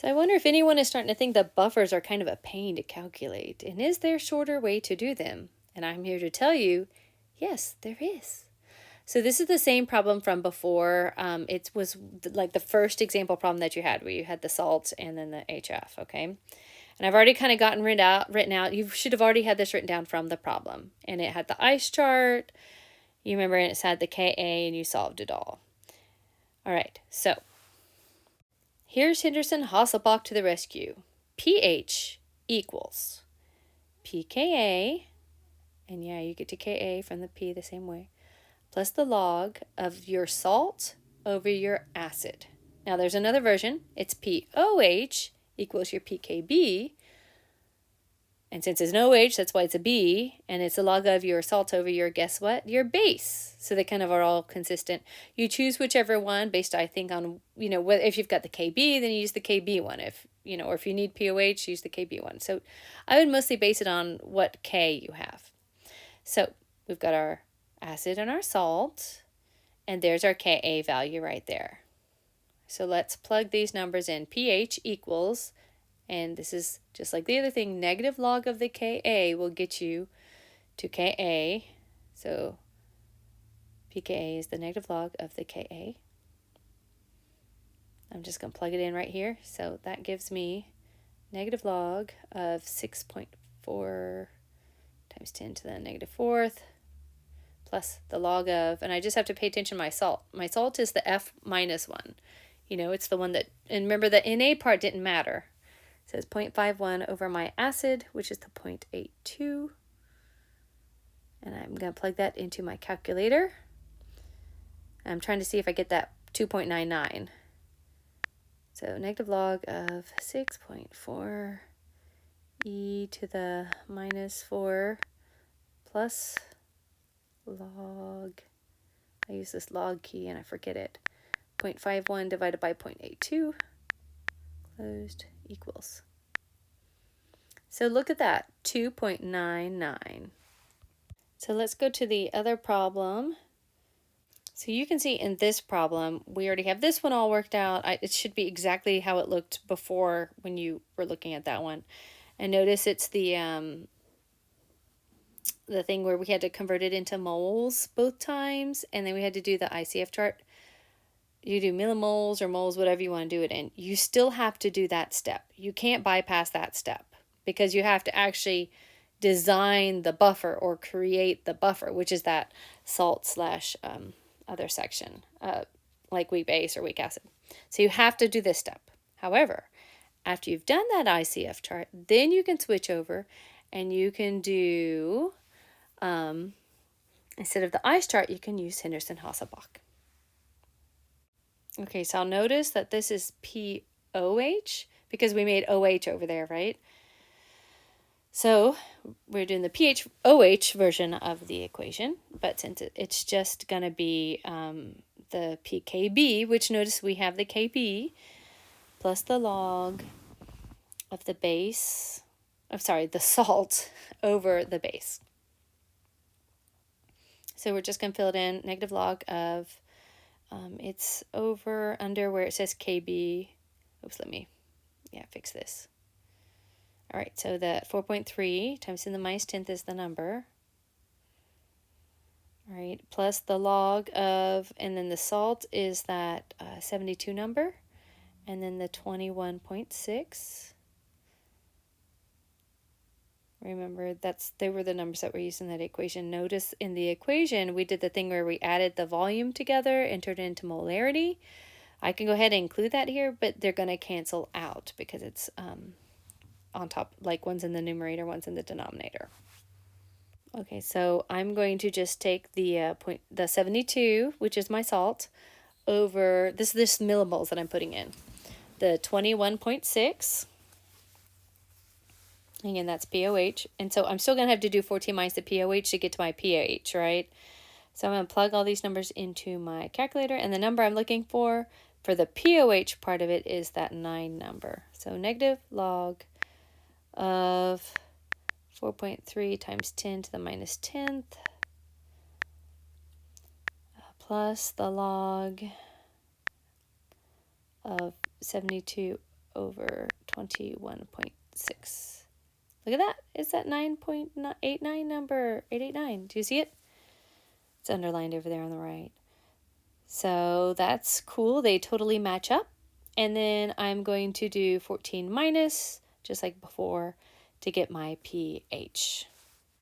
So I wonder if anyone is starting to think that buffers are kind of a pain to calculate, and is there a shorter way to do them? And I'm here to tell you, yes, there is. So this is the same problem from before. It was like the first example problem that you had, where you had the salt and then the HF, okay? And I've already kind of gotten written out. You should have already had this written down from the problem. And it had the ice chart. You remember, and it had the Ka, and you solved it all. All right, so here's Henderson-Hasselbalch to the rescue. pH equals pKa, and yeah, you get to Ka from the P the same way, plus the log of your salt over your acid. Now there's another version. It's pOH equals your pKb. And since it's an OH, that's why it's a B. And it's a log of your salt over your, guess what? Your base. So they kind of are all consistent. You choose whichever one based, I think, on, if you've got the KB, then you use the KB one. If, or if you need POH, use the KB one. So I would mostly base it on what K you have. So we've got our acid and our salt, and there's our Ka value right there. So let's plug these numbers in. pH equals, and this is just like the other thing, negative log of the Ka will get you to Ka. So pKa is the negative log of the Ka. I'm just going to plug it in right here. So that gives me negative log of 6.4 times 10 to the negative fourth plus the log of, and I just have to pay attention to my salt. My salt is the F minus one. It's the one that, and remember the Na part didn't matter. It says 0.51 over my acid, which is the 0.82. And I'm going to plug that into my calculator. I'm trying to see if I get that 2.99. So negative log of 6.4 e to the minus 4 plus log, I use this log key and I forget it, 0.51 divided by 0.82, closed, equals. So look at that, 2.99. So let's go to the other problem. So you can see in this problem, we already have this one all worked out. It should be exactly how it looked before when you were looking at that one. And notice it's the thing where we had to convert it into moles both times, and then we had to do the ICF chart. You do millimoles or moles, whatever you want to do it in. You still have to do that step. You can't bypass that step because you have to actually design the buffer or create the buffer, which is that salt slash other section, like weak base or weak acid. So you have to do this step. However, after you've done that ICF chart, then you can switch over and you can do, instead of the ice chart, you can use Henderson-Hasselbalch. Okay, so I'll notice that this is POH because we made OH over there, right? So we're doing the PHOH version of the equation, but since it's just going to be the pKb, which notice we have the Kb plus the log of the base, the salt over the base. So we're just going to fill it in, negative log of, it's over under where it says Kb. Oops, fix this. All right, so the 4.3 times 10 to the minus 10th is the number. All right, plus the log of, and then the salt is that 72 number, and then the 21.6. Remember, they were the numbers that were used in that equation. Notice in the equation, we did the thing where we added the volume together and turned it into molarity. I can go ahead and include that here, but they're going to cancel out because it's on top, like one's in the numerator, one's in the denominator. Okay, so I'm going to just take the 72, which is my salt, over this millimoles that I'm putting in, the 21.6. Again, that's POH. And so I'm still going to have to do 14 minus the POH to get to my pH, right? So I'm going to plug all these numbers into my calculator. And the number I'm looking for the POH part of it is that 9 number. So negative log of 4.3 times 10 to the minus 10th plus the log of 72 over 21.6. Look at that. It's that 9.89 number, 889. Do you see it? It's underlined over there on the right. So that's cool. They totally match up. And then I'm going to do 14 minus, just like before, to get my pH.